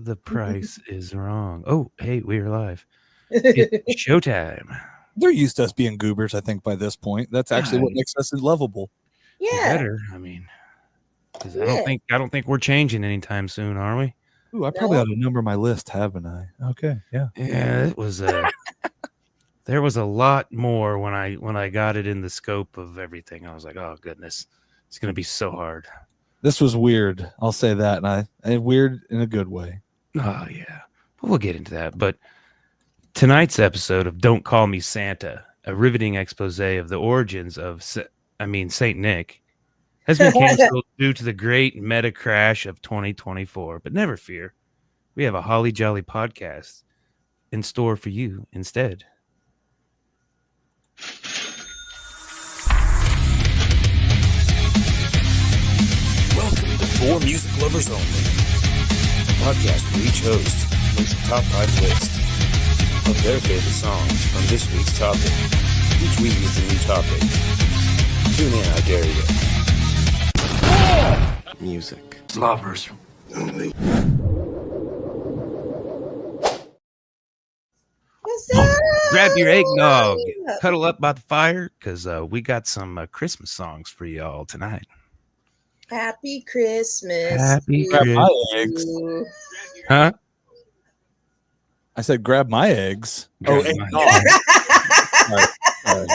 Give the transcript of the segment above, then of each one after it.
the price is wrong. Oh, hey, we're live. It's showtime. They're used to us being goobers, I think, by this point. That's actually what makes us lovable. Yeah. Better. I mean, because I don't think we're changing anytime soon, are we? Ooh, I probably ought to number my list, haven't I? Okay, yeah. Yeah, it was there was a lot more when I got it in the scope of everything. I was like, oh goodness, it's gonna be so hard. This was weird. I'll say that, and weird in a good way. Oh yeah, but we'll get into that. But tonight's episode of Don't Call Me Santa, a riveting expose of the origins of Saint Nick, has been canceled due to the great meta crash of 2024. But never fear, we have a holly jolly podcast in store for you instead. Welcome to For Music Lovers Only, a podcast where each host makes a top 5 list of their favorite songs from this week's topic. Each week is a new topic. Tune in, I dare you. Music Lovers Only. What's up? Grab your eggnog, cuddle up by the fire, because we got some Christmas songs for y'all tonight. Happy Christmas. Happy Grab Christmas. my eggs. Huh? I said grab my eggs. Grab my Sorry.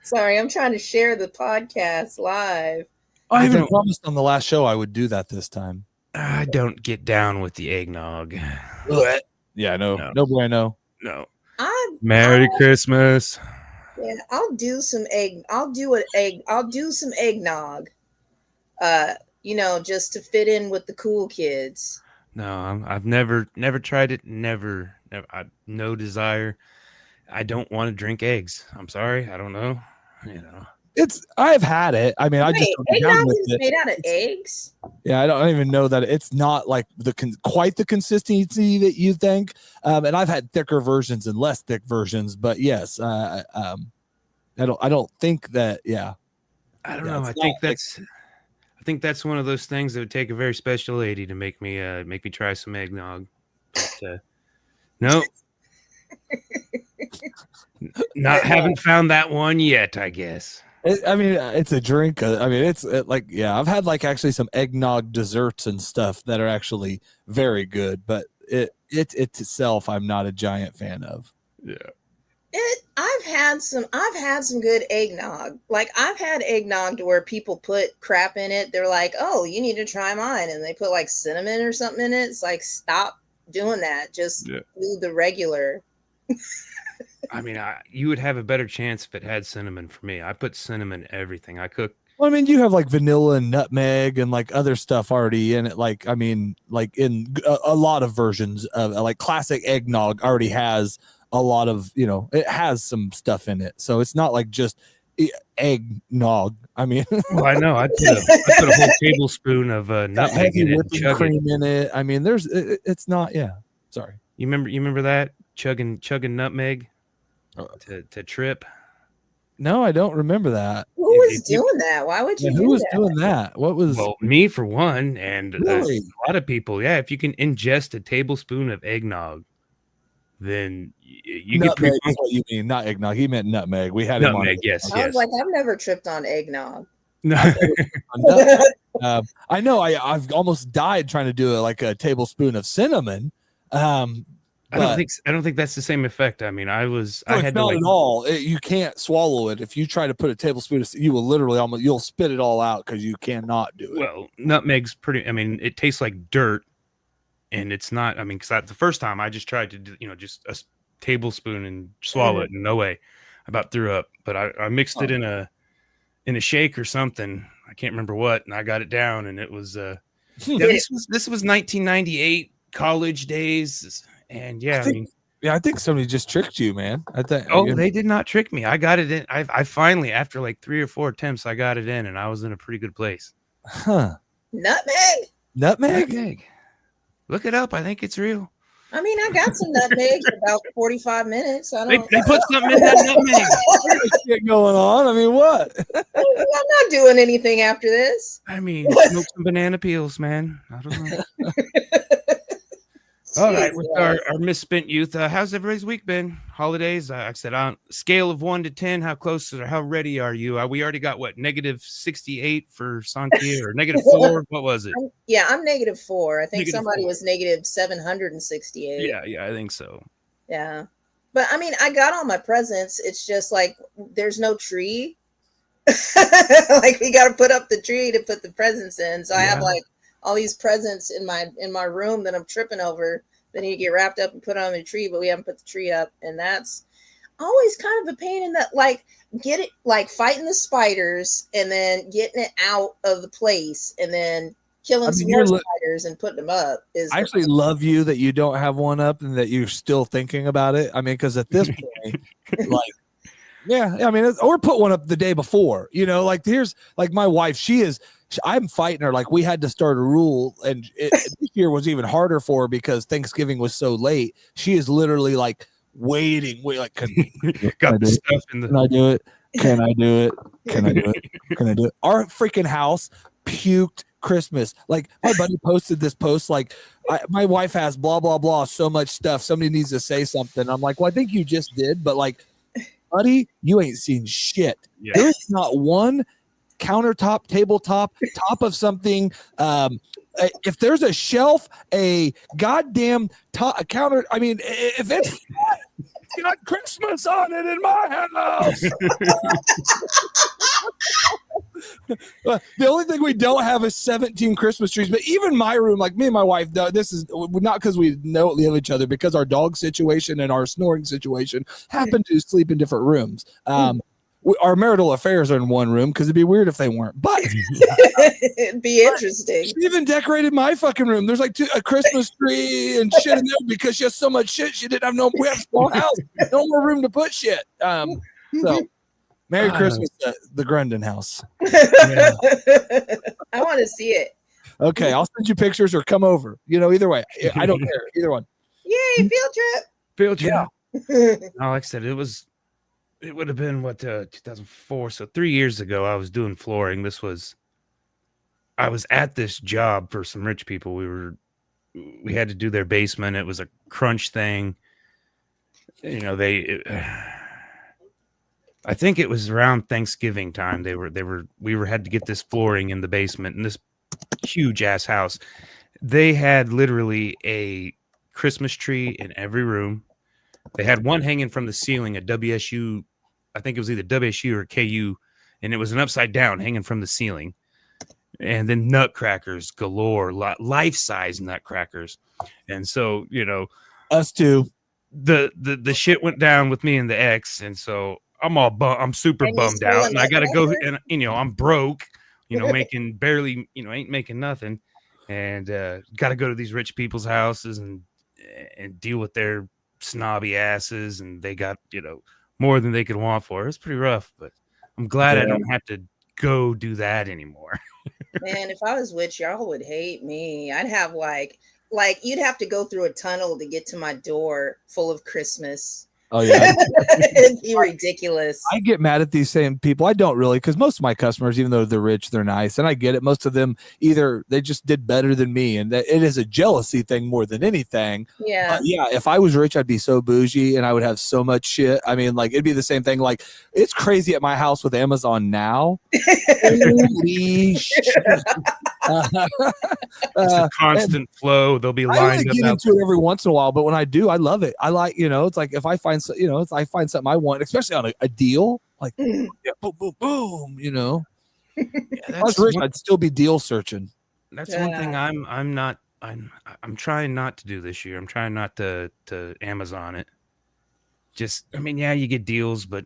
Sorry, I'm trying to share the podcast live. I even promised on the last show I would do that this time. I don't get down with the eggnog. Yeah, no bueno. No. Merry Christmas. Yeah, I'll do some some eggnog. Just to fit in with the cool kids. No, I've never tried it. Never. No desire. I don't want to drink eggs. I'm sorry. I don't know. I've had it. I mean, I just don't get down eggnog with is it. made out of eggs. Yeah, I don't even know that it's not like quite the consistency that you think. And I've had thicker versions and less thick versions, but yes, I don't think that. Yeah, I don't know. I think that's one of those things that would take a very special lady to make me try some eggnog. But, no, haven't found that one yet, I guess. It's a drink. I've had actually some eggnog desserts and stuff that are actually very good, but it itself, I'm not a giant fan of. Yeah. I've had some good eggnog. Like, I've had eggnog to where people put crap in it. They're like, oh, you need to try mine. And they put like cinnamon or something in it. It's like, stop doing that. Just do the regular. I mean, you would have a better chance if it had cinnamon for me. I put cinnamon in everything I cook. Well, I mean, you have like vanilla and nutmeg and like other stuff already in it. In a lot of versions of like classic eggnog already has a lot of, it has some stuff in it. So it's not like just eggnog. I mean, well, I know I put a whole tablespoon of nutmeg in it, whipping cream in it. I mean, it's not. Yeah, sorry. You remember that chugging nutmeg to trip? No, I don't remember that. Who was doing that? Why would you? Who was doing that? What was? Well, me for one, and really? A lot of people. Yeah, if you can ingest a tablespoon of eggnog, then you get nutmeg is what you mean, not eggnog. He meant nutmeg. We had nutmeg. Him on yes. I was like, I've never tripped on eggnog. No. I know. I've almost died trying to do a tablespoon of cinnamon. I don't think that's the same effect. I mean, I had not at all. You can't swallow it. If you try to put a tablespoon, you will literally you'll spit it all out because you cannot do it. Well, nutmeg's pretty. I mean, it tastes like dirt, and it's not. I mean, because the first time I just tried to do, just a tablespoon and swallow it, and no way, I about threw up. But I mixed it in a shake or something. I can't remember what, and I got it down, and it was. This was 1998, college days. And I think somebody just tricked you, man. I think. Oh, they did not trick me. I got it in. I finally, after like 3 or 4 attempts, I got it in, and I was in a pretty good place. Huh? Nutmeg. Look it up. I think it's real. I mean, I got some nutmeg for about 45 minutes. They put something in that nutmeg. Shit going on. I mean, what? I'm not doing anything after this. I mean, smoke some banana peels, man. I don't know. All right, with our Jesus. misspent youth, how's everybody's week been? Holidays? I said on a scale of 1 to 10, how close or how ready are you? We already got what, -68 for Sontia or -4? What was it? I'm -4. I think somebody -4. was -768. Yeah, I think so. Yeah. But I mean, I got all my presents. It's just like there's no tree. Like we got to put up the tree to put the presents in. So I have like all these presents in my room that I'm tripping over. They need to get wrapped up and put on the tree, but we haven't put the tree up, and that's always kind of a pain in that. Like get it, like fighting the spiders and then getting it out of the place, and then killing some more spiders and putting them up. I actually love you that you don't have one up and that you're still thinking about it. I mean, because at this point, like. Yeah, I mean, or put one up the day before, like here's like my wife, I'm fighting her. Like we had to start a rule, and this year was even harder for her because Thanksgiving was so late. She is literally like waiting, like, got the stuff in the. Can I do it? Can I do it? Can I do it? Can I do it? Our freaking house puked Christmas. Like my buddy posted this post, like my wife has blah, blah, blah, so much stuff. Somebody needs to say something. I'm like, well, I think you just did, but like, buddy, you ain't seen shit. Yeah. There's not one countertop, tabletop, top of something. If there's a shelf, a goddamn counter. I mean, if it's got Christmas on it in my house. The only thing we don't have is 17 Christmas trees. But even my room, like me and my wife, this is not because we know each other, because our dog situation and our snoring situation happen to sleep in different rooms. Our marital affairs are in one room because it'd be weird if they weren't. But it'd be interesting. She even decorated my fucking room. There's like a Christmas tree and shit in there because she has so much shit. She didn't have we have a small house, no more room to put shit. So Merry Christmas, the Grundon house. Yeah. I want to see it. Okay, I'll send you pictures or come over. Either way, I don't care. Either one. Yay, field trip. Field trip. Yeah. No, like I said, it would have been 2004. So 3 years ago, I was doing flooring. I was at this job for some rich people. We had to do their basement. It was a crunch thing. I think it was around Thanksgiving time. We had to get this flooring in the basement in this huge ass house. They had literally a Christmas tree in every room. They had one hanging from the ceiling, a WSU. I think it was either WSU or KU, and it was an upside down hanging from the ceiling. And then nutcrackers galore, life-size nutcrackers. And so, us too. The shit went down with me and the ex, and so I'm super bummed out, and I got to go, and I'm broke, making barely, ain't making nothing, and got to go to these rich people's houses and deal with their snobby asses, and they got more than they could want for. It's pretty rough, but I'm glad I don't have to go do that anymore. Man, if I was rich, y'all would hate me. I'd have like you'd have to go through a tunnel to get to my door full of Christmas. Oh yeah, it'd be ridiculous. I get mad at these same people. I don't really, because most of my customers, even though they're rich, they're nice, and I get it. Most of them either they just did better than me, and it is a jealousy thing more than anything. Yeah, yeah. If I was rich, I'd be so bougie, and I would have so much shit. I mean, like it'd be the same thing. Like it's crazy at my house with Amazon now. Holy shit! It's a constant flow. They'll be lined up. I get into it every once in a while, but when I do, I love it. I like, it's like if I find, I find something I want, especially on a deal, like boom, boom, boom. Yeah, if I was rich, I'd still be deal searching. That's one thing I'm trying not to do this year. I'm trying not to Amazon it. You get deals, but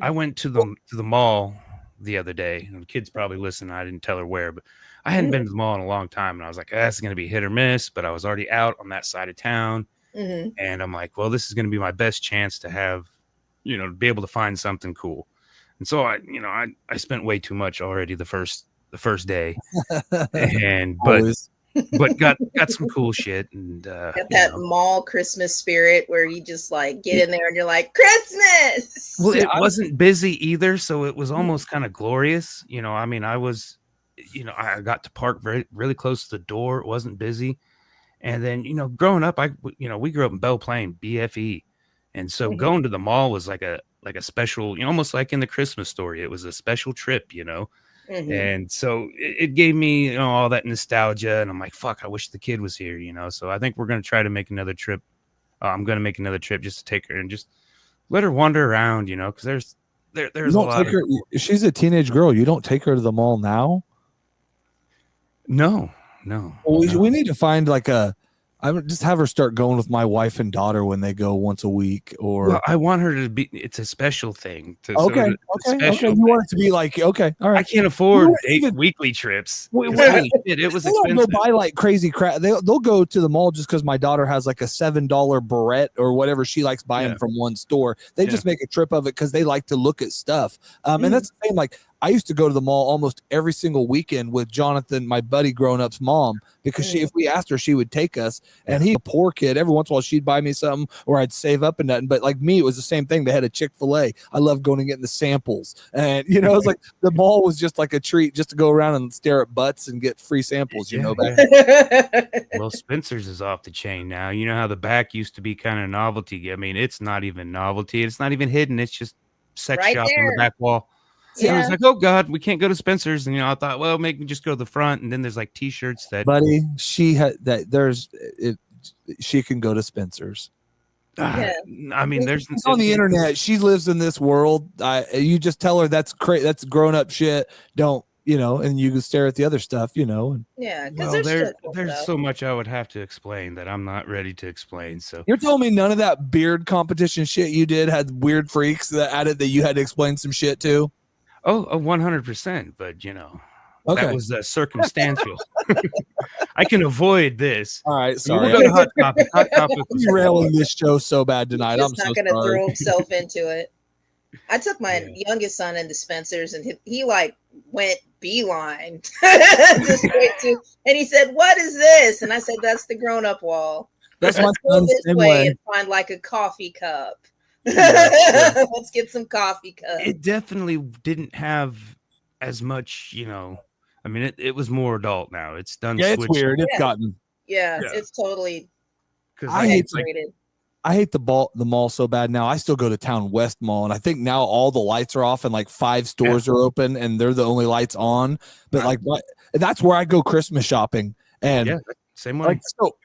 I went to the mall the other day, and the kids probably listen. I didn't tell her where, but I hadn't been to the mall in a long time, and I was like, that's going to be hit or miss, but I was already out on that side of town. Mm-hmm. And I'm like, well, this is going to be my best chance to have, to be able to find something cool. And so I spent way too much already the first day, and but got some cool shit, and got that mall Christmas spirit where you just like get in there and you're like Christmas. Well, it wasn't busy either, so it was almost kind of glorious. I was, I got to park really close to the door. It wasn't busy. And then, growing up, we grew up in Belle Plaine, BFE. And so Mhm. going to the mall was like a special, almost like in the Christmas Story. It was a special trip, Mhm. And so it gave me, all that nostalgia. And I'm like, fuck, I wish the kid was here, So I think we're going to try to make another trip. I'm going to make another trip just to take her and just let her wander around, because there's You a don't lot take her. She's a teenage girl. You don't take her to the mall now. No. Well, we need to find like I would just have her start going with my wife and daughter when they go once a week. Or Well, I want her to be. It's a special thing. okay. You want it to be like okay, all right. I can't afford even weekly trips. Wait, 'cause wait. holy shit, it was They don't expensive. go buy like crazy crap. They'll go to the mall just because my daughter has like a $7 barrette or whatever she likes buying from one store. They just make a trip of it because they like to look at stuff. And that's the same. Like I used to go to the mall almost every single weekend with Jonathan, my buddy growing up's mom, because if we asked her, she would take us. And he's a poor kid. Every once in a while, she'd buy me something or I'd save up and nothing. But like me, it was the same thing. They had a Chick-fil-A. I loved going and getting the samples. And, it's like the mall was just like a treat just to go around and stare at butts and get free samples, Well, Spencer's is off the chain now. You know how the back used to be kind of novelty. I mean, it's not even novelty. It's not even hidden. It's just sex Right shop on there. the back wall. So I was like, oh God, we can't go to Spencer's. And I thought, well, maybe just go to the front. And then there's like t-shirts that buddy, she had that she can go to Spencer's. Yeah. I mean, there's it's on the internet. She lives in this world. You just tell her that's that's grown up shit. Don't and you can stare at the other stuff, and Yeah, because well, there's so much I would have to explain that I'm not ready to explain. So you're telling me none of that beard competition shit you did had weird freaks that added that you had to explain some shit to? Oh, 100%. But that was circumstantial. I can avoid this. All right, sorry. We'll go to Hot Topic. Hot Topic I'm was derailing this show so bad tonight. He's not so going to sorry. throw himself into it. I took my youngest son into Spencer's, and he like went beeline just straight to, and he said, "What is this?" And I said, "That's the grown-up wall. That's Let's my go son's this same way way. and find like a coffee cup. Let's get some coffee cups." It definitely didn't have as much, I mean, it was more adult now. It's done. Yeah, it's weird. It's gotten. Yeah, it's totally. I hate the mall so bad now. I still go to Town West Mall, and I think now all the lights are off and like 5 stores are open, and they're the only lights on. But like, that's where I go Christmas shopping. And same way. Like, so,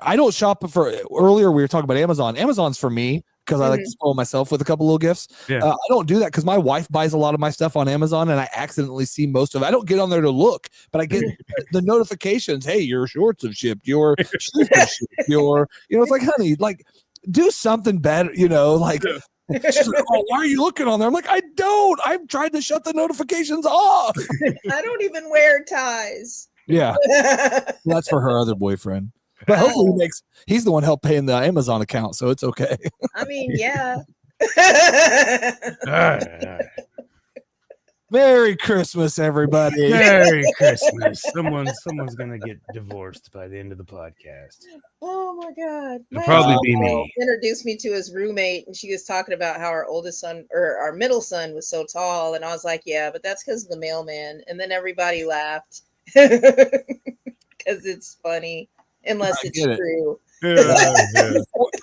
I don't shop for. Earlier we were talking about Amazon. Amazon's for me because I like to spoil myself with a couple little gifts. I don't do that because my wife buys a lot of my stuff on Amazon, and I accidentally see most of it. I don't get on there to look, but I get the notifications. Hey, your shorts have shipped. Your shoes have shipped. It's like, honey, like, do something better. Like, she's like, oh, why are you looking on there? I'm like, I don't. I've tried to shut the notifications off. I don't even wear ties. Yeah, that's for her other boyfriend. But hopefully he's the one helped paying the Amazon account, so it's okay. I mean, yeah. All right. Merry Christmas, everybody. Merry Christmas. Someone's gonna get divorced by the end of the podcast. Oh my God. It'll probably be me. Introduced me to his roommate, and she was talking about how our oldest son or our middle son was so tall, and I was like, yeah, but that's because of the mailman. And then everybody laughed because it's funny. Unless it's true.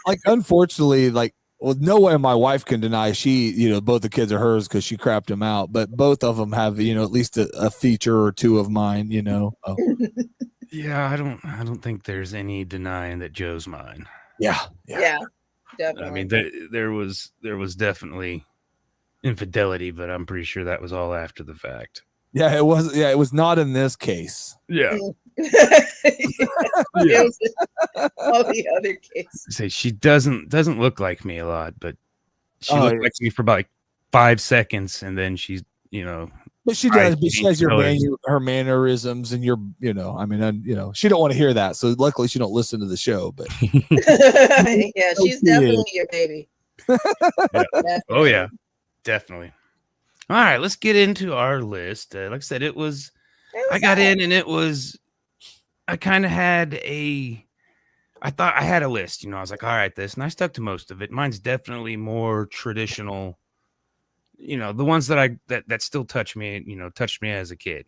Like, unfortunately, like, well, no way my wife can deny both the kids are hers because she crapped them out, but both of them have, at least a feature or two of mine, Oh. Yeah, I don't think there's any denying that Joe's mine. Yeah, definitely. I mean, there was definitely infidelity, but I'm pretty sure that was all after the fact. Yeah, it was. Yeah, it was not in this case. Yeah. All the other cases. Say she doesn't look like me a lot, but she looked like me for about like 5 seconds, and then she's But she does. But she has her mannerisms, and your I mean, she don't want to hear that. So luckily, she don't listen to the show. But yeah, she's definitely your baby. Definitely. Oh yeah, definitely. All right, let's get into our list. Like I said, I got in, and I kind of had I thought I had a list, I was like, all right, and I stuck to most of it. Mine's definitely more traditional, the ones that that still touch me as a kid.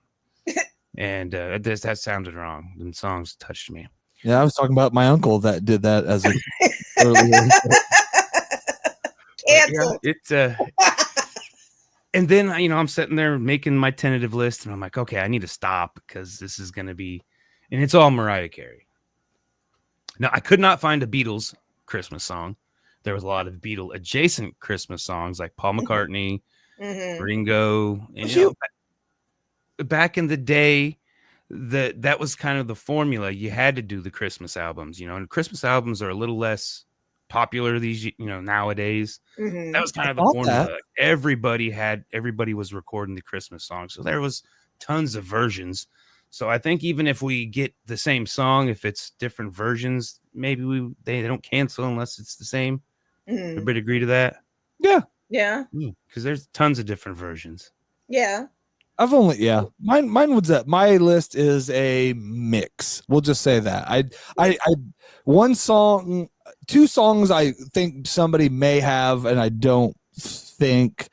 And that sounded wrong. The songs touched me. Yeah, I was talking about my uncle that did that as a earlier. Cancel. Yeah, it's and then I'm sitting there making my tentative list, and I'm like, okay, I need to stop because this is gonna be, and it's all Mariah Carey. Now, I could not find a Beatles Christmas song. There was a lot of Beatle adjacent Christmas songs like Paul McCartney, Ringo, and back in the day, that was kind of the formula. You had to do the Christmas albums, and Christmas albums are a little less popular nowadays. That was kind of the formula. Everybody was recording the Christmas song, so there was tons of versions. So I think even if we get the same song, if it's different versions, maybe they don't cancel unless it's the same. Everybody agree to that? Yeah. Hmm. Because there's tons of different versions. Yeah. Mine was that my list is a mix. We'll just say that. I one song, two songs I think somebody may have, and I don't think.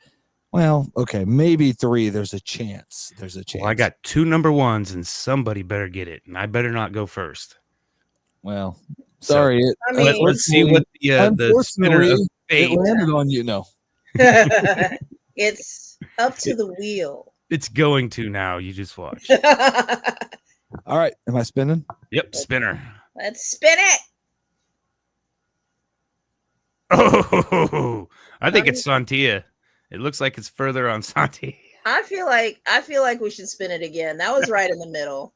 Well, okay, maybe three. There's a chance. Well, I got 2 number ones, and somebody better get it, and I better not go first. Well, sorry. Let's see what the spinner of fate. It landed on you. No, it's up to the wheel. It's going to now. You just watch. All right, am I spinning? Yep, spinner. Let's spin it. Oh, I think it's Sontia. It looks like it's further on Sontia. I feel like we should spin it again. That was right in the middle.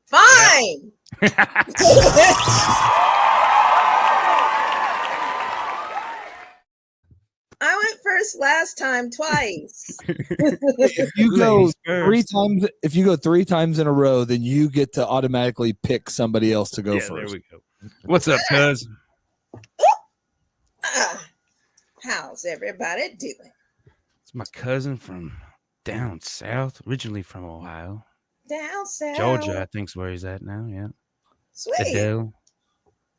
Fine. I went first last time twice. If you go 3 times, if you go 3 times in a row, then you get to automatically pick somebody else to go first. There we go. What's up, cuz? How's everybody doing? It's my cousin from down south, originally from Ohio. Down south. Georgia, I think's where he's at now, yeah. Sweet. Adele.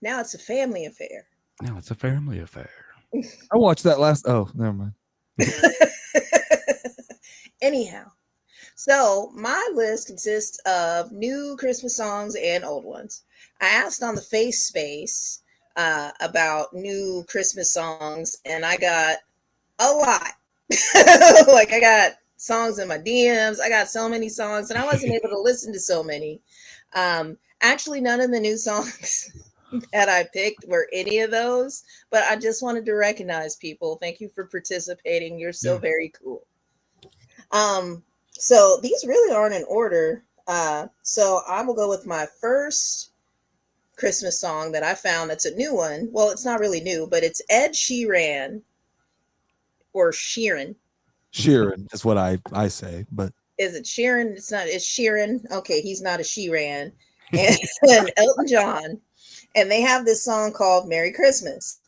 Now it's a family affair. Now it's a family affair. I watched that last. Oh, never mind. Anyhow, so my list consists of new Christmas songs and old ones. I asked on the Face Space about new Christmas songs, and I got a lot. Like, I got songs in my DMs. I got so many songs, and I wasn't able to listen to so many. Actually, none of the new songs that I picked were any of those, but I just wanted to recognize people. Thank you for participating. You're so very cool. So these really aren't in order. So I will go with my first Christmas song that I found that's a new one. Well, it's not really new, but it's Ed Sheeran or Sheeran. Sheeran is what I say, but is it Sheeran? It's not. It's Sheeran. Okay, he's not a Sheeran. And Elton John, and they have this song called "Merry Christmas."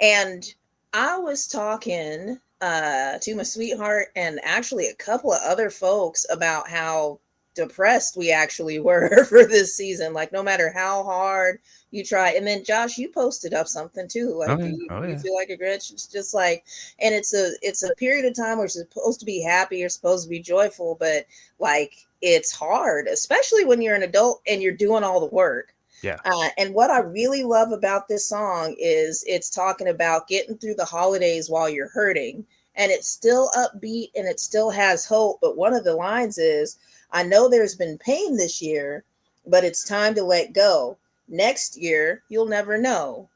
And I was talking to my sweetheart and actually a couple of other folks about how depressed we actually were for this season. Like, no matter how hard you try. And then Josh, you posted up something too. Like, you feel like a Grinch. It's just like, and it's a period of time where you're supposed to be happy, you're supposed to be joyful, but like, it's hard, especially when you're an adult and you're doing all the work. Yeah. And what I really love about this song is it's talking about getting through the holidays while you're hurting, and it's still upbeat and it still has hope. But one of the lines is, I know there's been pain this year, but it's time to let go. Next year, you'll never know.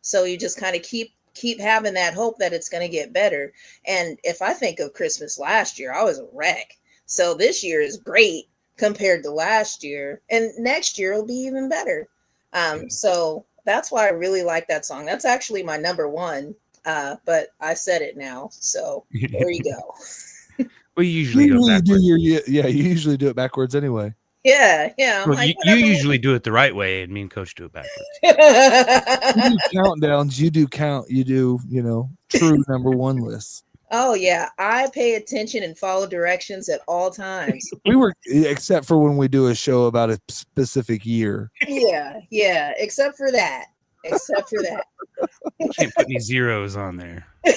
So you just kind of keep having that hope that it's going to get better. And if I think of Christmas last year, I was a wreck. So this year is great compared to last year, and next year will be even better. So that's why I really like that song. That's actually my number one, but I said it now. So there you go. We usually go backwards. You usually do it backwards anyway. Yeah. Well, like, you usually do it the right way, and me and Coach do it backwards. You do countdowns. You do count. You do, true number one lists. Oh yeah, I pay attention and follow directions at all times. Except for when we do a show about a specific year. Yeah, except for that. You can't put any zeros on there. You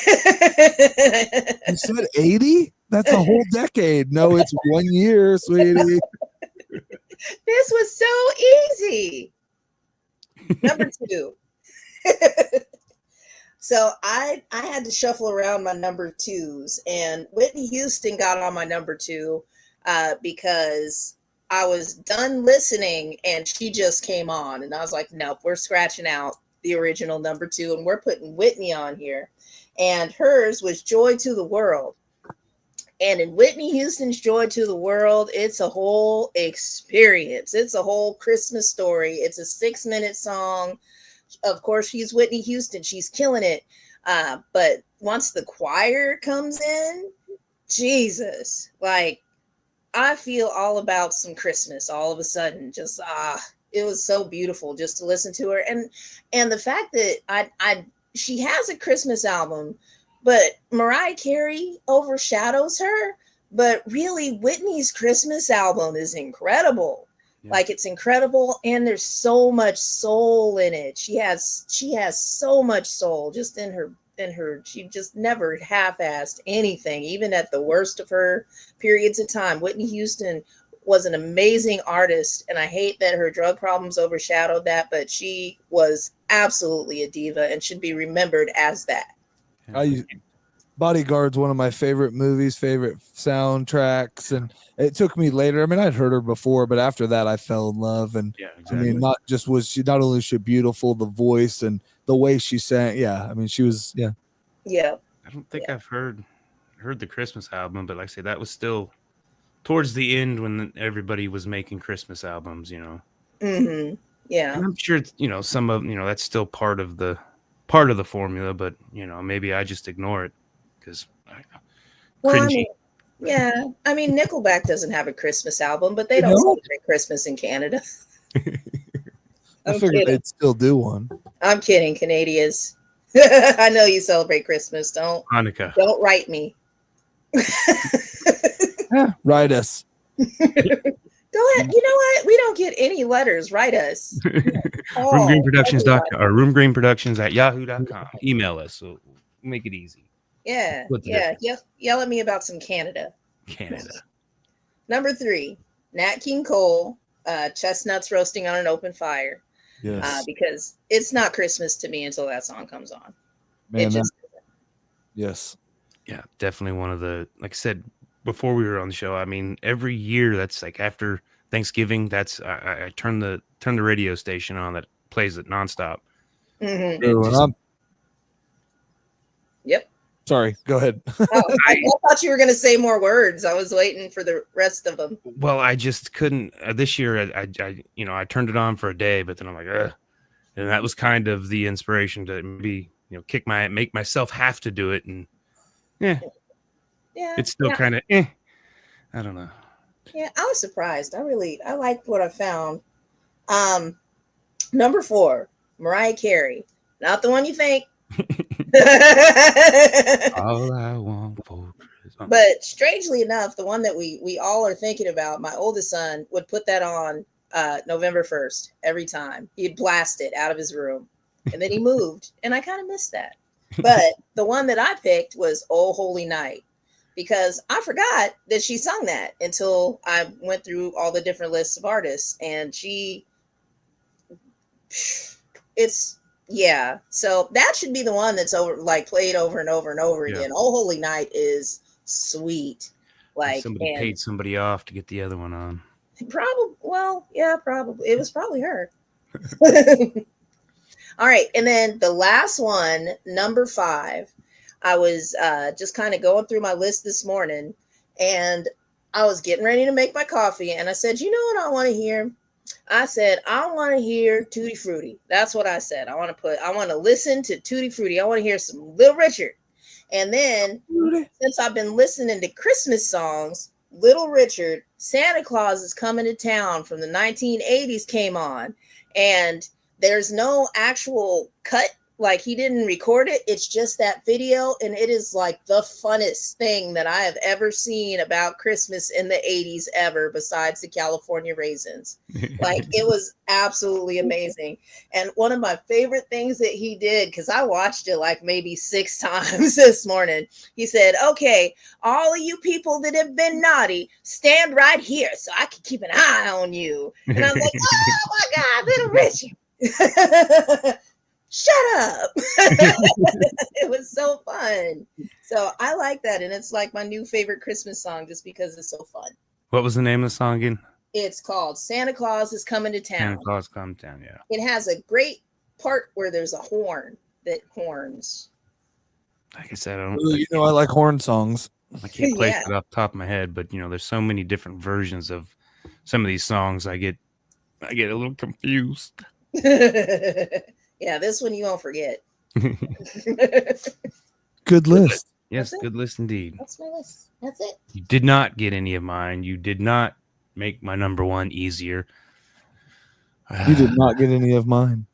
said 80? That's a whole decade. No, it's 1 year, sweetie. This was so easy. Number 2. So I had to shuffle around my number 2s, and Whitney Houston got on my number 2 because I was done listening and she just came on, and I was like, nope, we're scratching out the original number 2 and we're putting Whitney on here. And hers was Joy to the World. And in Whitney Houston's Joy to the World, it's a whole experience. It's a whole Christmas story. It's a 6-minute song. Of course, she's Whitney Houston. She's killing it. But once the choir comes in, Jesus, like, I feel all about some Christmas all of a sudden. Just, it was so beautiful just to listen to her. And the fact that she has a Christmas album, but Mariah Carey overshadows her. But really, Whitney's Christmas album is incredible. Yeah. Like, it's incredible, and there's so much soul in it. She has so much soul just in her. She just never half-assed anything, even at the worst of her periods of time. Whitney Houston was an amazing artist, and I hate that her drug problems overshadowed that, but she was absolutely a diva and should be remembered as that. Bodyguard's one of my favorite movies, favorite soundtracks, and it took me later. I mean, I'd heard her before, but after that, I fell in love. And yeah, exactly. I mean, not only was she beautiful, the voice and the way she sang. Yeah, I mean, she was. Yeah. I don't think I've heard the Christmas album, but like I say, that was still towards the end when everybody was making Christmas albums. You know. Mm-hmm. Yeah. And I'm sure some of that's still part of the formula, but maybe I just ignore it. Well, I mean, Nickelback doesn't have a Christmas album, but they don't celebrate Christmas in Canada. I figured they'd still do one. I'm kidding, Canadians. I know you celebrate Christmas. Hanukkah. Don't write me. Write us. Go ahead. You know what? We don't get any letters. Write us. RoomGreenProductions.com or RoomGreenProductions@yahoo.com. Email us. So we'll make it easy. Yeah. Yell at me about some Canada. Number 3, Nat King Cole, Chestnuts Roasting on an Open Fire. Yes. Because it's not Christmas to me until that song comes on. Man, yes. Yeah, definitely one of the, like I said before we were on the show, I mean, every year that's like after Thanksgiving, that's I turn the radio station on that plays it nonstop. Mm-hmm. Yep. Sorry, go ahead. I thought you were going to say more words. I was waiting for the rest of them. Well, I just couldn't. This year, I turned it on for a day, but then I'm like, ugh. And that was kind of the inspiration to maybe, make myself have to do it. And it's still kind of, I don't know. Yeah, I was surprised. I liked what I found. Number 4, Mariah Carey. Not the one you think. All I want for Christmas. But strangely enough, the one that we all are thinking about, my oldest son would put that on November 1st every time. He'd blast it out of his room, and then he moved, and I kind of missed that. But the one that I picked was "Oh Holy Night," because I forgot that she sung that until I went through all the different lists of artists, and yeah, so that should be the one that's played over and over and over again. Oh Holy Night is sweet. Like, somebody paid somebody off to get the other one on. Probably. It was probably her. All right, and then the last one, number 5. I was just kind of going through my list this morning, and I was getting ready to make my coffee, and I said, you know what I want to hear? I said, I want to hear Tutti Frutti. That's what I said. I want to listen to Tutti Frutti. I want to hear some Little Richard. And then, since I've been listening to Christmas songs, Little Richard, Santa Claus is Coming to Town from the 1980s came on. And there's no actual cut Like he didn't record it. It's just that video. And it is like the funnest thing that I have ever seen about Christmas in the 80s ever, besides the California Raisins. Like it was absolutely amazing. And one of my favorite things that he did, because I watched it like maybe 6 times this morning, he said, okay, all of you people that have been naughty, stand right here so I can keep an eye on you. And I was like, oh my God, little Richie. Shut up. It was so fun. So I like that. And it's like my new favorite Christmas song just because it's so fun. What was the name of the song again? It's called Santa Claus is Coming to Town. Santa Claus Come to Town, yeah. It has a great part where there's a horn that horns. Like I said, I don't. You know, I like horn songs. I can't place Yeah. it off the top of my head, but you know, there's so many different versions of some of these songs. I get a little confused. Yeah, this one you won't forget. Good list. Yes, That's it. good list indeed. That's my list. That's it. You did not get any of mine. You did not make my number one easier. You did not get any of mine.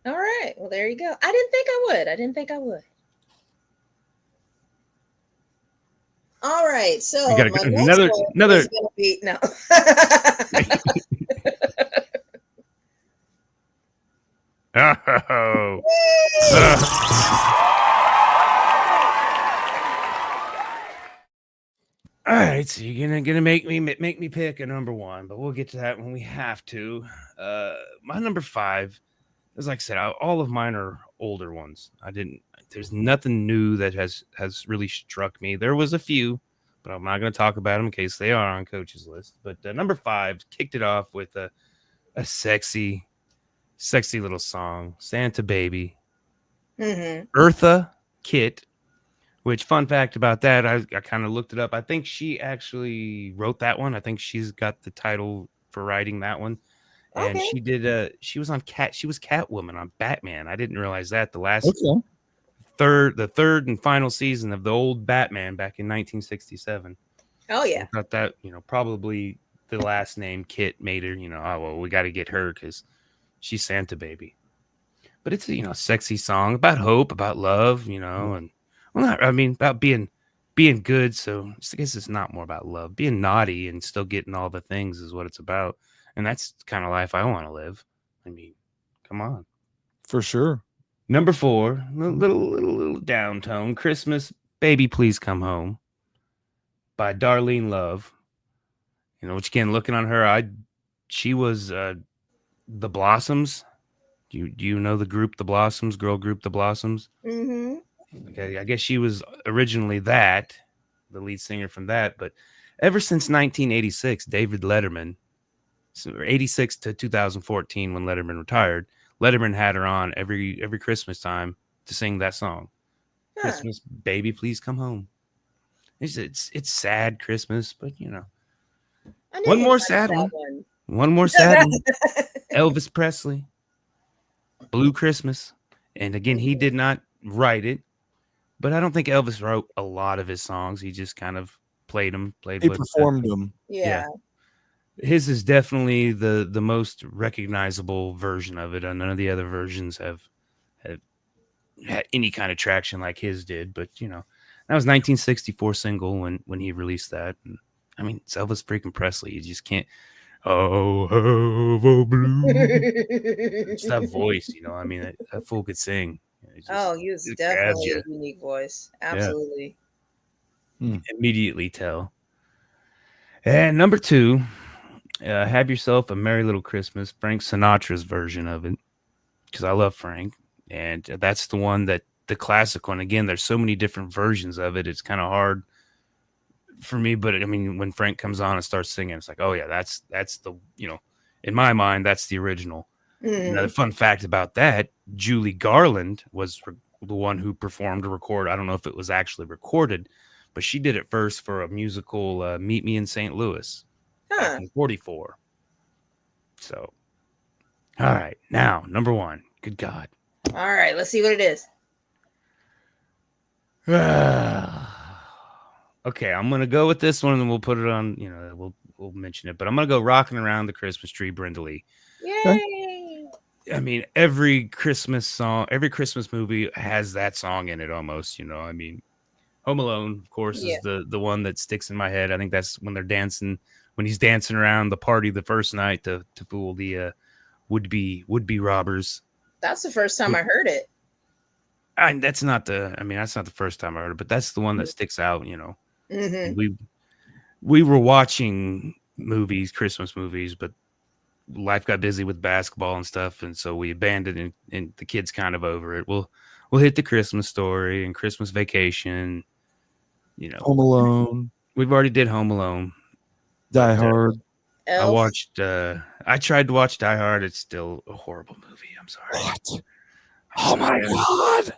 All right. Well, there you go. I didn't think I would. All right. So You gotta my go- next another- one another- is gonna be no. Oh. All right, so you're gonna make me pick a number one, but we'll get to that when we have to. My number 5 is, like I said, all of mine are older ones. There's nothing new that has really struck me. There was a few, but I'm not going to talk about them in case they are on Coach's list. But number 5 kicked it off with a sexy little song, Santa Baby. Mm-hmm. Eartha, Kitt, which, fun fact about that, I kind of looked it up. I think she actually wrote that one. I think she's got the title for writing that one. And Okay. she did she was Catwoman on Batman. I didn't realize that. Okay. The third and final season of the old Batman back in 1967. Oh yeah. I thought that, probably the last name Kitt made her, oh, well, we got to get her because she's Santa Baby. But it's a, sexy song about hope, about love, and about being good. So I guess it's not more about love. Being naughty and still getting all the things is what it's about. And that's the kind of life I want to live. I mean, come on. For sure. Number 4, little down tone. Christmas, Baby Please Come Home by Darlene Love. Which, again, looking on her, she was the Blossoms. Do you know the group The Blossoms, girl group The Blossoms? Mm-hmm. Okay, I guess she was originally the lead singer from that, but ever since 1986, David Letterman, so 86 to 2014 when Letterman retired, Letterman had her on every Christmas time to sing that song. Huh. Christmas, Baby Please Come Home. It's sad Christmas, but I knew one you more liked sad that one. One more sad one. Elvis Presley, Blue Christmas. And again, he did not write it, but I don't think Elvis wrote a lot of his songs. He just kind of played He with performed them. Yeah. His is definitely the most recognizable version of it. And none of the other versions have had any kind of traction like his did. But that was 1964 single when he released that. And, I mean, it's Elvis freaking Presley. You just can't. Oh, have a blue. Just that voice, I mean, that fool could sing. He was it grabs definitely you. a unique voice. Absolutely. Immediately tell. And number 2, Have Yourself a Merry Little Christmas, Frank Sinatra's version of it, because I love Frank. And that's the one the classic one. Again, there's so many different versions of it. It's kind of hard for me, but I mean, when Frank comes on and starts singing, it's like, oh yeah, that's the, in my mind, that's the original. Mhm. Another fun fact about that, Julie Garland was the one who performed a record. I don't know if it was actually recorded, but she did it first for a musical, Meet Me in St. Louis, back in 44. So, all right, now number 1. Good God. All right, let's see what it is. Okay, I'm gonna go with this one, and we'll put it on. We'll mention it, but I'm gonna go Rocking Around the Christmas Tree, Brenda Lee. Yay! I mean, every Christmas song, every Christmas movie has that song in it almost, you know. I mean, Home Alone, of course, Yeah. is the one that sticks in my head. I think that's when they're dancing, when he's dancing around the party the first night to fool the would-be robbers. That's the first time I heard it. That's not the first time I heard it, but that's the one that sticks out, you know. Mm-hmm. We were watching movies, Christmas movies, but life got busy with basketball and stuff, and so we abandoned it, and the kids kind of over it. We'll hit the Christmas Story and Christmas Vacation, you know. Home Alone. We've already did Home Alone. Die Hard. Elf. I tried to watch Die Hard. It's still a horrible movie. I'm sorry. What? Oh my God.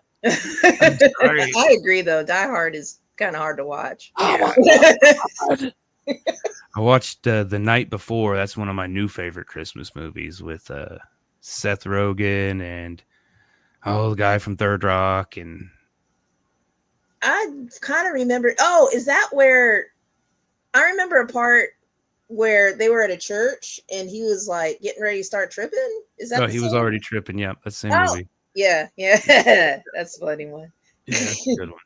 sorry. I agree, though. Die Hard is kind of hard to watch. Oh my God. I watched The Night Before. That's one of my new favorite Christmas movies with Seth Rogen and the guy from Third Rock. And I kind of remember. Oh, is that where I remember a part where they were at a church and he was like getting ready to start tripping? Is that? Oh, he was already tripping. Yeah, that's the same movie. Yeah. That's a funny one. Yeah, that's a good one.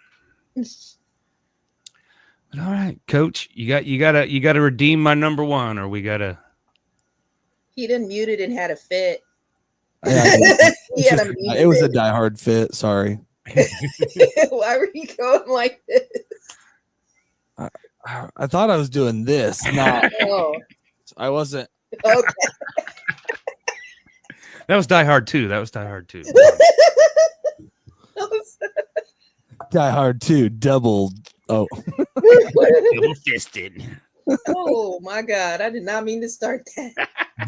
But all right, Coach, you gotta redeem my number one, or we gotta. He didn't mute it and had a fit. Yeah, it was a Die Hard fit. Sorry. Why were you going like this? I thought I was doing this. Not. Oh, I wasn't. okay. That was Die Hard 2. Die Hard 2. Double. Oh. Double fisted. Oh my God! I did not mean to start that.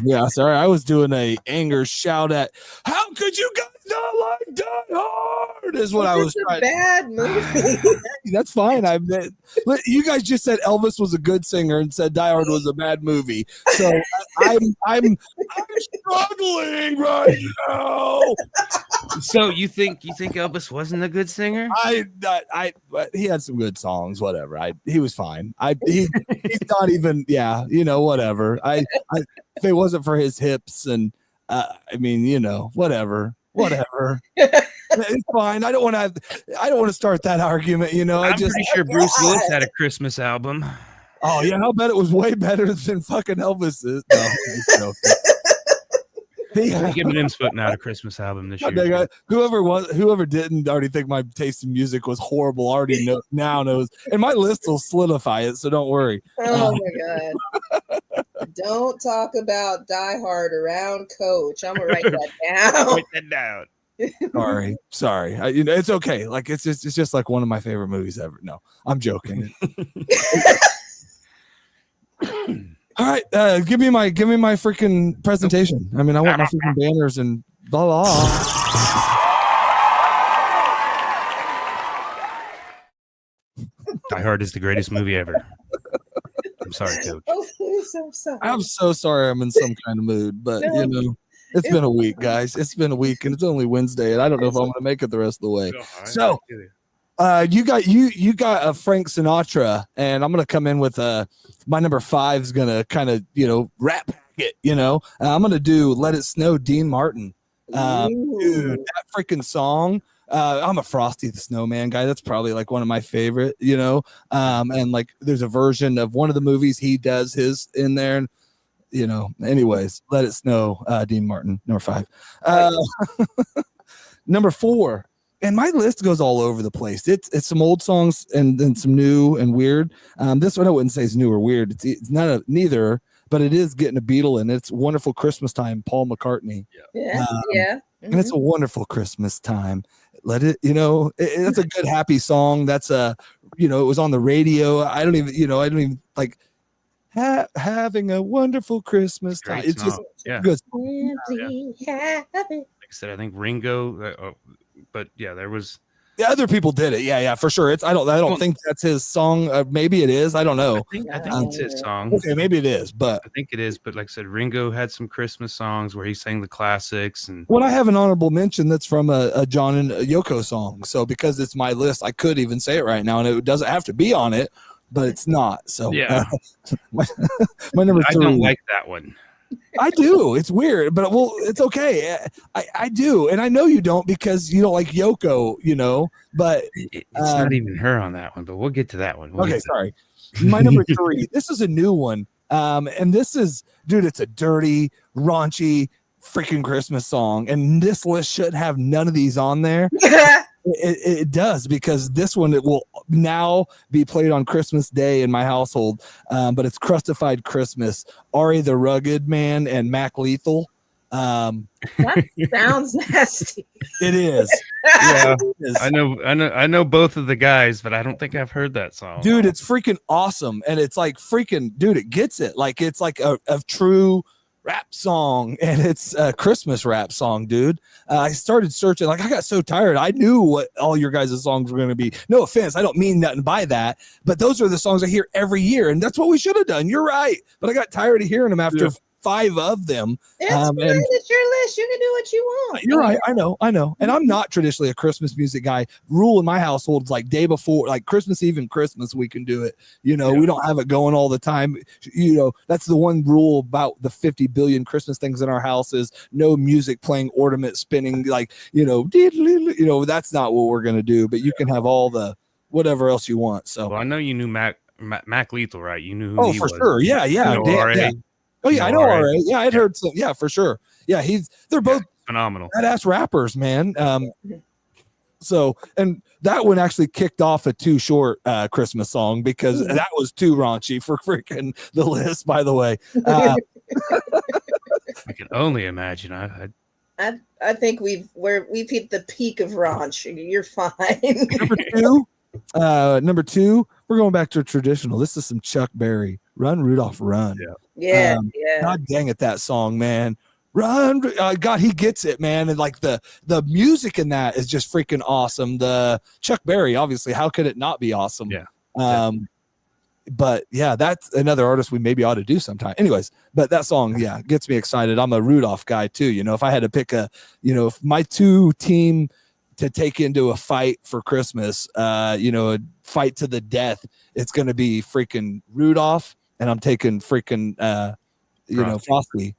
Yeah, sorry. I was doing a anger shout at. How could you guys not like Die Hard? Is what I was It's a trying. bad movie. That's fine. I admit. You guys just said Elvis was a good singer and said Die Hard was a bad movie. So I'm struggling right now. So you think Elvis wasn't a good singer? He had some good songs. Whatever. He was fine. He's not even. Yeah, whatever. If it wasn't for his hips and whatever. It's fine. I don't want to start that argument. I'm pretty sure Bruce Willis had a Christmas album. Oh yeah, I'll bet it was way better than fucking Elvis's. No, Giving him putting out a Christmas album this year. Whoever didn't already think my taste in music was horrible already now knows, and my list will solidify it. So don't worry. Oh my God! Don't talk about Die Hard around Coach. I'm gonna write that down. Write that down. Sorry. It's okay. Like it's just like one of my favorite movies ever. No, I'm joking. All right, give me my freaking presentation. I mean, I want my freaking banners and blah blah. Die Hard is the greatest movie ever. I'm sorry, Coach. Oh, I'm sorry. I'm so sorry. I'm in some kind of mood, but it's been a week, guys. It's been a week, and it's only Wednesday, and I don't know if I'm going to make it the rest of the way. So, you got a Frank Sinatra, and I'm going to come in with my number 5 is going to kind of rap it. I'm going to do "Let It Snow," Dean Martin. Dude, that freaking song. I'm a Frosty the Snowman guy. That's probably like one of my favorite. And like there's a version of one of the movies he does his in there. And, anyways, "Let It Snow," Dean Martin, number 5. Number 4. And my list goes all over the place. It's some old songs and then some new and weird. This one I wouldn't say is new or weird. It's neither, but it is getting a Beatle, and it's "Wonderful Christmas Time," Paul McCartney. Yeah. Mm-hmm. And it's a wonderful Christmas time. Let it, it's a good happy song. That's it was on the radio. I don't even like having a wonderful Christmas time. It's just good. Like I said, I think Ringo. But yeah, there was other people did it. Yeah, for sure. I don't think that's his song. Maybe it is. I don't know. I think it's his song. Okay, maybe it is, but I think it is. But like I said, Ringo had some Christmas songs where he sang the classics. And I have an honorable mention that's from a John and Yoko song. So because it's my list, I could even say it right now, and it doesn't have to be on it, but it's not. So yeah, my number 3. I don't like that one. I do. It's weird, but it's okay. I do, and I know you don't because you don't like Yoko, But It's not even her on that one, but we'll get to that one. Okay, sorry. My number 3. This is a new one, and this is, dude. It's a dirty, raunchy, freaking Christmas song, and this list should have none of these on there. It does, because this one, it will now be played on Christmas Day in my household. But it's Crustified Christmas, Ari the Rugged Man and Mac Lethal. That sounds nasty. It is. Yeah, it is. I know both of the guys, but I don't think I've heard that song. Dude, it's freaking awesome. And it's like freaking, dude, it gets it. Like, it's like a true rap song, and it's a Christmas rap song, dude. I started searching, like, I got so tired. I knew what all your guys' songs were going to be. No offense, I don't mean nothing by that, but those are the songs I hear every year, and that's what we should have done. You're right, but I got tired of hearing them after 5 of them. It's fine. It's your list. You can do what you want. You're right. I know. And I'm not traditionally a Christmas music guy. Rule in my household is like day before, like Christmas Eve and Christmas, we can do it. We don't have it going all the time. That's the one rule about the 50 billion Christmas things in our house is no music playing, ornament spinning, like, that's not what we're going to do, but you can have all the whatever else you want. So, well, I know you knew Mac Lethal, right? You knew who he was. Sure. Yeah. Yeah. Oh yeah, I know. All right. Yeah, I'd heard some. Yeah, for sure. Yeah, they're both phenomenal, badass rappers, man. So, and that one actually kicked off a Too Short Christmas song, because that was too raunchy for freaking the list. By the way, I can only imagine. I think we've hit the peak of raunch. You're fine. Number two, we're going back to traditional. This is some Chuck Berry, Run, Rudolph, Run. Yeah. God dang it, that song, man. Run, God, he gets it, man. And like the music in that is just freaking awesome. The Chuck Berry, obviously, how could it not be awesome? Yeah. But yeah, that's another artist we maybe ought to do sometime. Anyways, but that song, gets me excited. I'm a Rudolph guy too. If I had to pick if my two team to take into a fight for Christmas, a fight to the death, it's going to be freaking Rudolph, and I'm taking freaking, Frosty,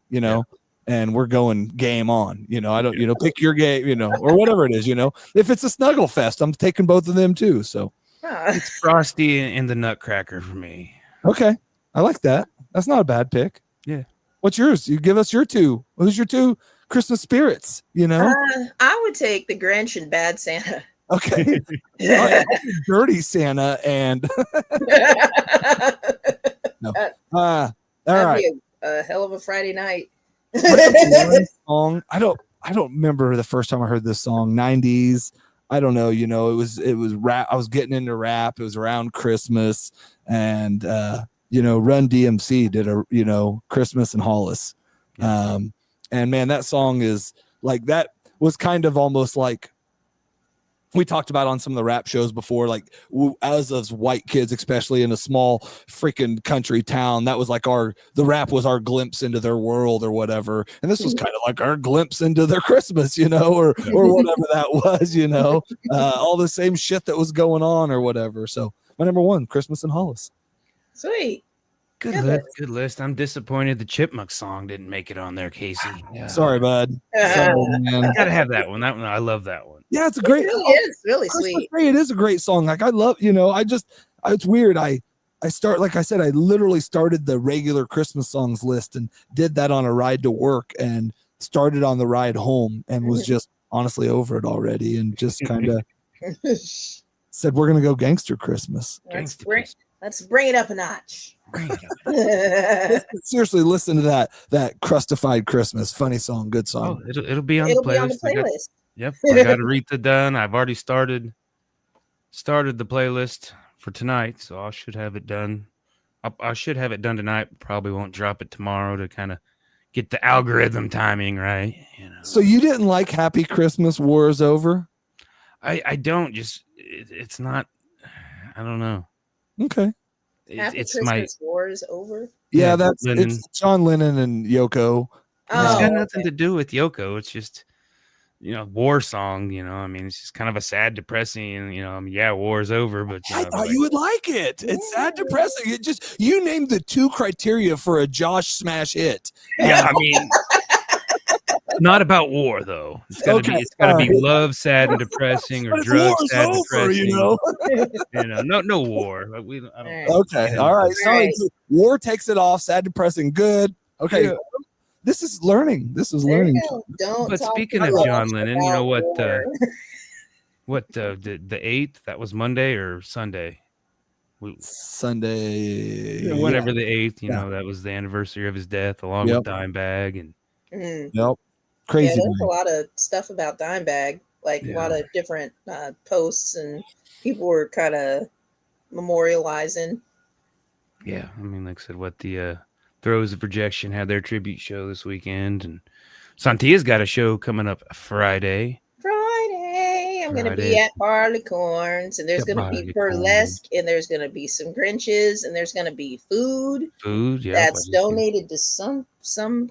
and we're going game on, I don't, pick your game, or whatever it is, if it's a snuggle fest, I'm taking both of them too. So it's Frosty and the Nutcracker for me. Okay. I like that. That's not a bad pick. Yeah. What's yours? You give us your two. Who's your two Christmas spirits? I would take the Grinch and Bad Santa. Okay. Dirty Santa and no. All right. Be a hell of a Friday night. Song. I don't remember the first time I heard this song. 90s. I don't know. It was rap. I was getting into rap. It was around Christmas, and Run-DMC did a Christmas and Hollis. And man, that song is like, that was kind of almost like we talked about on some of the rap shows before, like as us white kids, especially in a small freaking country town, that was like the rap was our glimpse into their world or whatever. And this was kind of like our glimpse into their Christmas, or whatever that was, all the same shit that was going on or whatever. So my number one, Christmas and Hollis. Sweet. Good list. I'm disappointed the Chipmunks song didn't make it on there, Casey. Yeah. Sorry, bud. Man. I gotta have that one. I love that one. Yeah, it's a great. It's really sweet. It is a great song. Like, I love. It's weird. I start, like I said, I literally started the regular Christmas songs list and did that on a ride to work, and started on the ride home, and was just honestly over it already, and just kind of said, we're gonna go gangster Christmas. Let's bring it up a notch. Seriously, listen to that Crustified Christmas. Funny song, good song. Oh, it'll be on the playlist. Yep, I got Aretha done. I've already started the playlist for tonight, so I should have it done. I should have it done tonight. Probably won't drop it tomorrow to kind of get the algorithm timing right. So you didn't like Happy Christmas, War is Over? I don't. Just it's not. I don't know. Okay. It's Christmas War is Over. Yeah, it's John Lennon and Yoko. It's got nothing to do with Yoko. It's just war song. I mean, it's just kind of a sad, depressing. War's over, but I thought you would like it. It's sad, depressing. It just you named the 2 criteria for a Josh smash hit. Yeah, I mean, not about war though. It's gotta be love, sad, and depressing, or drugs, sad, and depressing. No war. Like, I don't. Okay, all right. Sorry, war takes it off. Sad, depressing, good. Okay. Yeah. This is learning. Don't. But speaking of John Lennon, you know what? The 8th? That was Monday or Sunday? Sunday. Whatever the 8th. That was the anniversary of his death, along with Dimebag and. Yep. Crazy. There's a lot of stuff about Dimebag, like a lot of different posts, and people were kind of memorializing. Yeah, I mean, like I said, what the Throws of Projection had their tribute show this weekend, and Sontia's got a show coming up Friday. I'm going to be at Barleycorns, and there's going to be burlesque, and there's going to be some Grinches, and there's going to be food. That's donated to some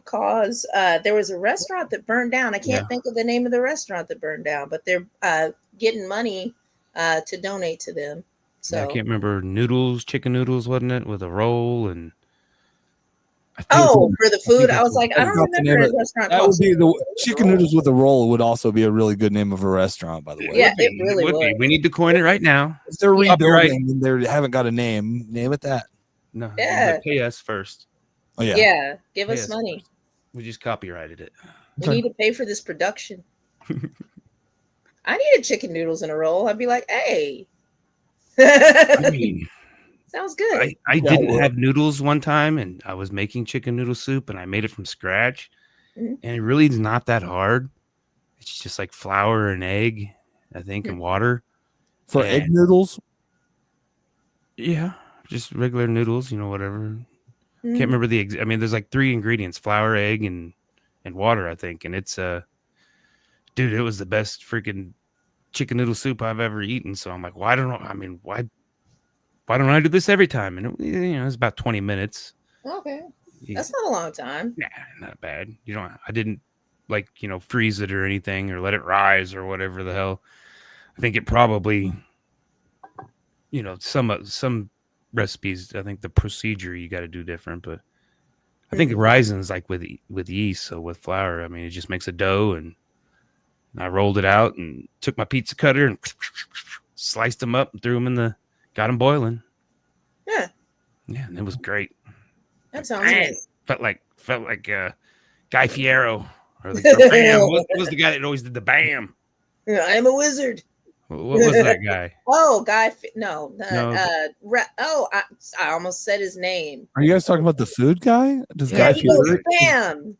cause. There was a restaurant that burned down. I can't think of the name of the restaurant that burned down, but they're getting money to donate to them. So I can't remember. Chicken noodles, wasn't it, with a roll and. For the food, I was like, I don't remember a restaurant. That would be the chicken noodles with a roll. Would also be a really good name of a restaurant, by the way. Yeah, it really would. We need to coin it right now. If they're rebuilding and they haven't got a name, name it that. No, pay us first. Oh yeah, yeah. Give us money. First. We just copyrighted it. We need to pay for this production. I needed chicken noodles in a roll. I'd be like, hey. I mean. Sounds good. I didn't have noodles one time, and I was making chicken noodle soup, and I made it from scratch. And it really is not that hard. It's just like flour and egg, I think, and water. For egg noodles? Yeah, just regular noodles, whatever. Can't remember there's like 3 ingredients: flour, egg, and water, I think. And it's dude, it was the best freaking chicken noodle soup I've ever eaten. So I'm like, why don't I do this every time? And it's about 20 minutes. Okay. That's not a long time. Nah, not bad. I didn't freeze it or anything or let it rise or whatever the hell. I think it probably, some recipes, I think the procedure you got to do different, but I think rising's like with yeast. So with flour, I mean, it just makes a dough, and I rolled it out and took my pizza cutter and sliced them up and threw them got them boiling. Yeah, and it was great. That sounds good. Felt like Guy Fiero or the Bam. What was the guy that always did the Bam? Yeah, I'm a wizard. What was that guy? I almost said his name. Are you guys talking about the food guy? Guy Fiero? Bam.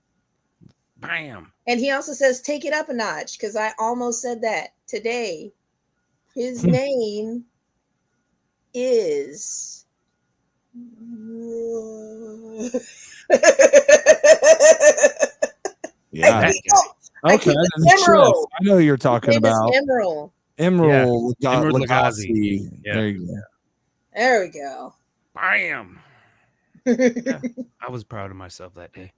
Bam. And he also says, take it up a notch, because I almost said that today. His name is yeah. Okay, Emerald. I know who you're talking about. Emerald Lagasse. Yeah. There you go. There we go. Bam. Yeah, I was proud of myself that day.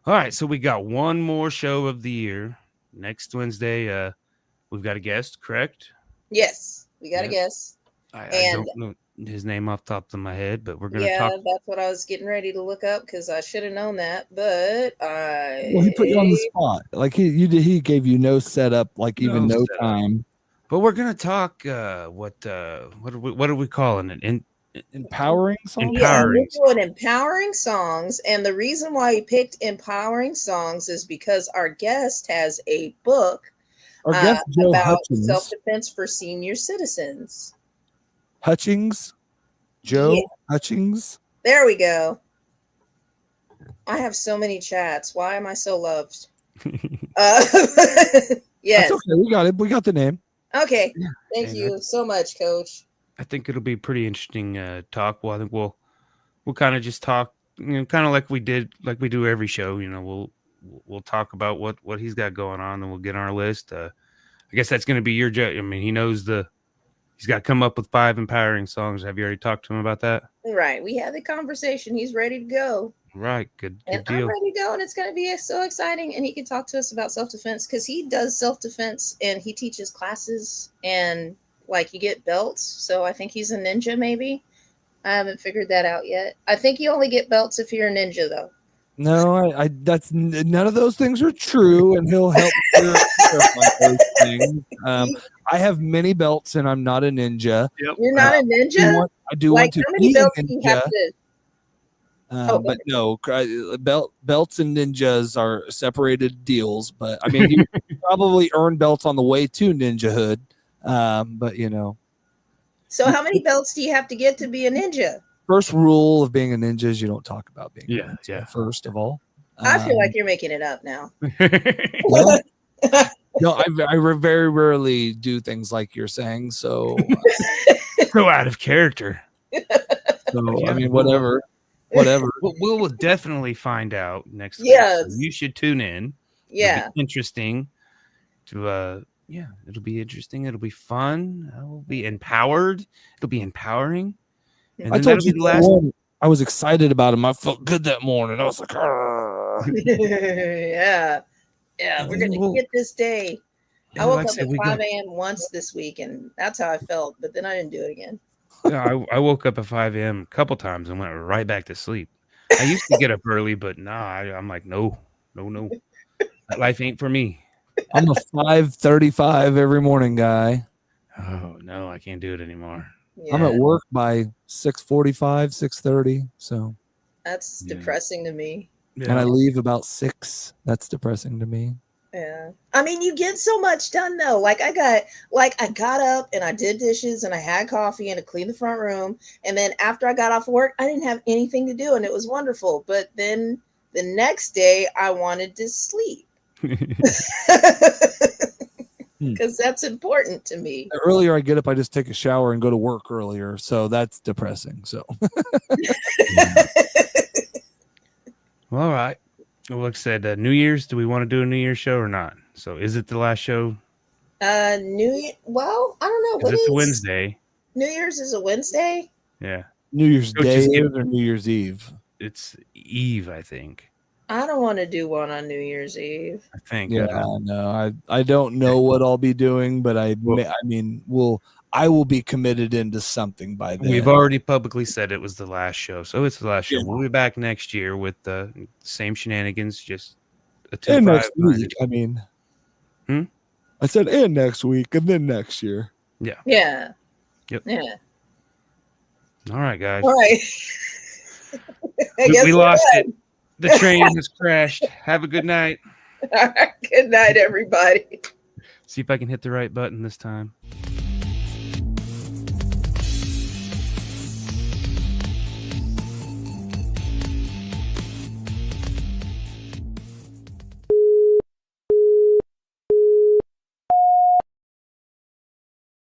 All right, so we got one more show of the year. Next Wednesday, we've got a guest, correct? Yes, we got a guest. I don't know his name off the top of my head, but we're gonna talk. That's what I was getting ready to look up, because I should have known that, but he put you on the spot. Like he gave you no setup, like even no time. But we're gonna talk. What are we calling it? Empowering songs. We're doing empowering songs, and the reason why we picked empowering songs is because our guest has a book about self-defense for senior citizens. Hutchings, Hutchings. There we go. I have so many chats. Why am I so loved? Yes. That's okay. We got it. We got the name. Okay. Thank you so much, Coach. I think it'll be pretty interesting talk. Well, I think we'll kind of just talk, kind of like we do every show. We'll talk about what he's got going on, and we'll get on our list. I guess that's going to be your judge. I mean, he knows he's got to come up with 5 empowering songs. Have you already talked to him about that? Right. We had the conversation. He's ready to go. Right. Good And I'm deal. ready to go, and it's going to be so exciting. And he can talk to us about self-defense because he does self-defense and he teaches classes and like you get belts. So I think he's a ninja, maybe. I haven't figured that out yet. I think you only get belts if you're a ninja, though. No, I that's none of those things are true, and he'll help clarify those things. I have many belts, and I'm not a ninja. Yep. You're not a ninja? I do Like, want to how many be a belts do you have ninja, to? but no, belts and ninjas are separated deals. But I mean, he probably earned belts on the way to ninjahood. But you know, So how many belts do you have to get to be a ninja? first rule of being a ninja is you don't talk about being a Yeah, ninja, yeah. first of all. I feel like you're making it up now. Well, no, I very rarely do things like you're saying. So, So out of character. I mean, whatever. We'll definitely find out next week. Yes. So you should tune in. Yeah. It'll be interesting to it'll be interesting. It'll be fun. I'll be empowered. It'll be empowering. And I then told that'll you be the last. I was excited about him. I felt good that morning. I was like, "Arr." Yeah. Yeah. We're going to get this day. I woke like I up said, at we 5 got- a.m. once this week, and that's how I felt. But then I didn't do it again. Yeah, I woke up at 5 a.m. a couple times and went right back to sleep. I used to get up early, but I'm like, no. That life ain't for me. I'm a 5:35 every morning guy. Oh no, I can't do it anymore. Yeah. I'm at work by 6:45, 6:30. So, That's Yeah. depressing to me. and I leave about 6. That's depressing to me. Yeah. I mean, you get so much done though. Like I got up and I did dishes and I had coffee and I cleaned the front room. And then after I got off work, I didn't have anything to do and it was wonderful. But then the next day I wanted to sleep. Because that's important to me. The earlier I get up, I just take a shower and go to work earlier. So that's depressing. So, Well, all right. Well, like I said, New Year's. Do we want to do a New Year's show or not? So, is it the last show? Well, I don't know. Is it Wednesday? New Year's is a Wednesday. Yeah, New Year's So Day just give- or New Year's Eve? it's Eve, I think. I don't want to do one on New Year's Eve. I think. Yeah, no, I don't know what I'll be doing, but I mean, I will be committed into something by then. We've already publicly said it was the last show, so it's the last show. Yeah. We'll be back next year with the same shenanigans, just a 2 and 5 next week. I mean, I said and next week, and then next year. Yeah. Yep. Yeah. All right, guys. All right. We lost it. The train has crashed. Have a good night. All right. Good night, everybody. See if I can hit the right button this time.